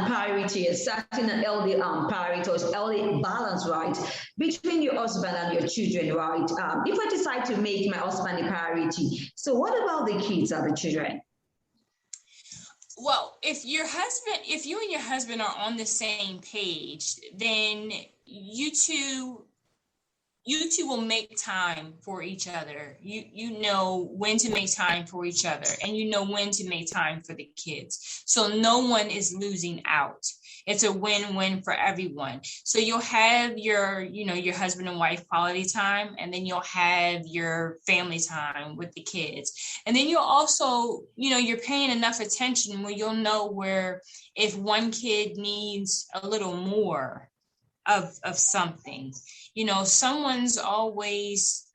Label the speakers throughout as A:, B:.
A: parity, setting an healthy parity or healthy balance, right, between your husband and your children, right? If I decide to make my husband a priority, so what about the kids and the children?
B: Well, if you and your husband are on the same page, then you two will make time for each other. You know when to make time for each other, and you know when to make time for the kids. So no one is losing out. It's a win-win for everyone. So you'll have your husband and wife quality time, and then you'll have your family time with the kids. And then you'll also, you're paying enough attention where you'll know where if one kid needs a little more of something, someone's always,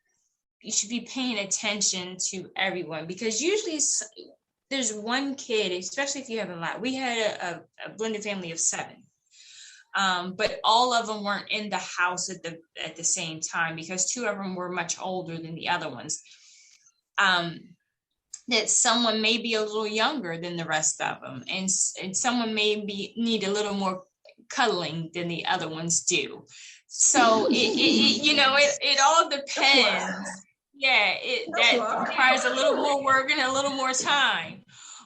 B: you should be paying attention to everyone, because usually there's one kid, especially if you have a lot. We had a blended family of 7, but all of them weren't in the house at the same time, because 2 of them were much older than the other ones. That someone may be a little younger than the rest of them, and someone may need a little more cuddling than the other ones do. So it all depends. Yeah, that requires a little more work and a little more time.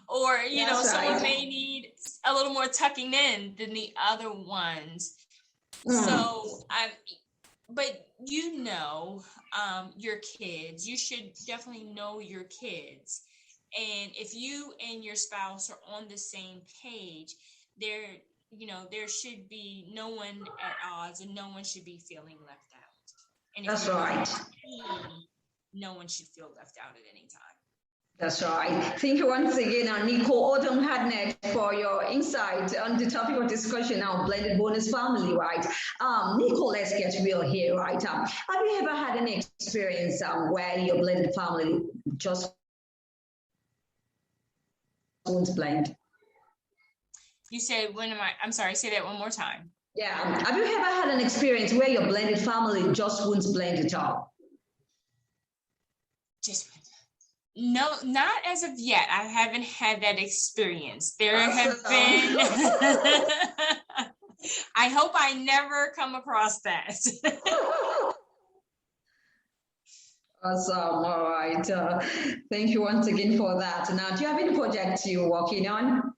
B: Or, someone may need a little more tucking in than the other ones. So, but your kids, you should definitely know your kids. And if you and your spouse are on the same page, there should be no one at odds, and no one should be feeling left out. And if
A: that's right.
B: No one should feel left out at any time.
A: That's right. Thank you once again, Nicole Odom-Hardnett, for your insight on the topic of discussion now, blended bonus family, right? Nicole, let's get real here, right? Have you ever had any experience where your blended family just won't blend?
B: You said, I'm sorry, say that one more time.
A: Yeah. Have you ever had an experience where your blended family just won't blend at all?
B: No, not as of yet. I haven't had that experience. There have been. I hope I never come across that.
A: Awesome. All right. Thank you once again for that. Now, do you have any projects you're working on?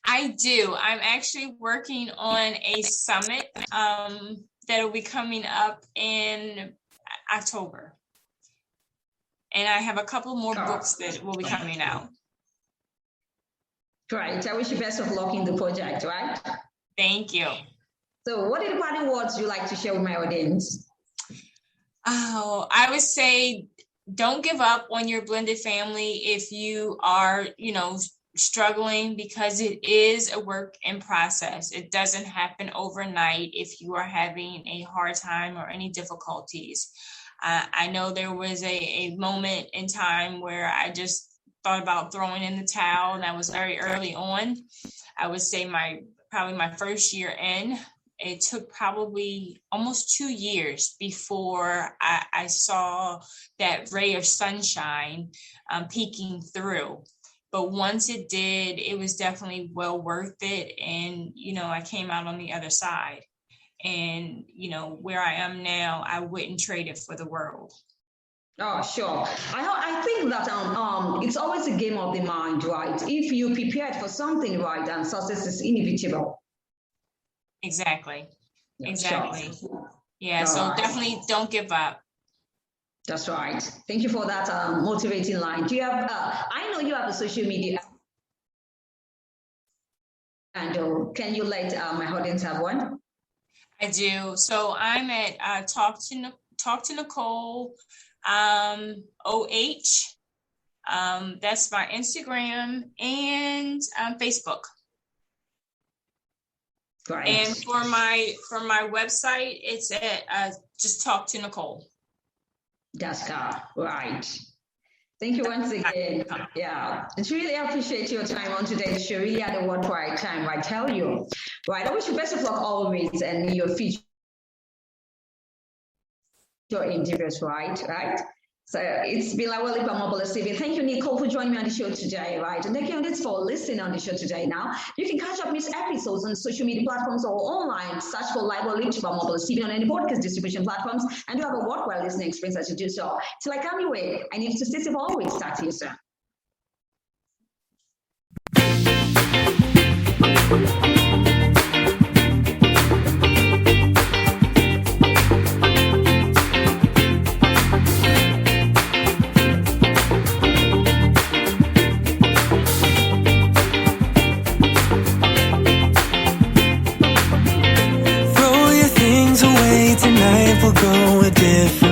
B: I do. I'm actually working on a summit that will be coming up in October. And I have a couple more books that will be coming out.
A: Great. I wish you best of luck in the project, right?
B: Thank you.
A: So what are the parting words you like to share with my audience?
B: Oh, I would say don't give up on your blended family if you are, struggling, because it is a work in process. It doesn't happen overnight if you are having a hard time or any difficulties. I know there was a moment in time where I just thought about throwing in the towel, and that was very early on. I would say probably my first year in. It took probably almost 2 years before I saw that ray of sunshine peeking through. But once it did, it was definitely well worth it. And, I came out on the other side. And, where I am now, I wouldn't trade it for the world.
A: Oh, sure. I think that it's always a game of the mind, right? If you prepared for something, right, and success is inevitable.
B: Exactly.
A: Yeah,
B: exactly.
A: Sure.
B: Yeah. So definitely don't give up.
A: That's right. Thank you for that motivating line. Do you have, I know you have a social media, and can you let my audience have one?
B: I do. So I'm at Talk to Nicole OH. That's my Instagram and Facebook.
A: Great.
B: And for my website, it's at just Talk to Nicole.
A: That's right. Thank you once again. Yeah, it's really appreciate your time on today's show. Really had a worthwhile time, I tell you. Right, I wish you best of luck always and your future endeavors, right? So it's been like Omobola Stephen. Thank you, Nicole, for joining me on the show today, right? And thank you for listening on the show today. Now, you can catch up these episodes on social media platforms or online. Search for Live or Live to Omobola Stephen on any podcast distribution platforms, and you have a worthwhile listening experience as you do so. Till I come your way, I need to stay safe always. Talk to you soon.
C: Tonight we'll go a different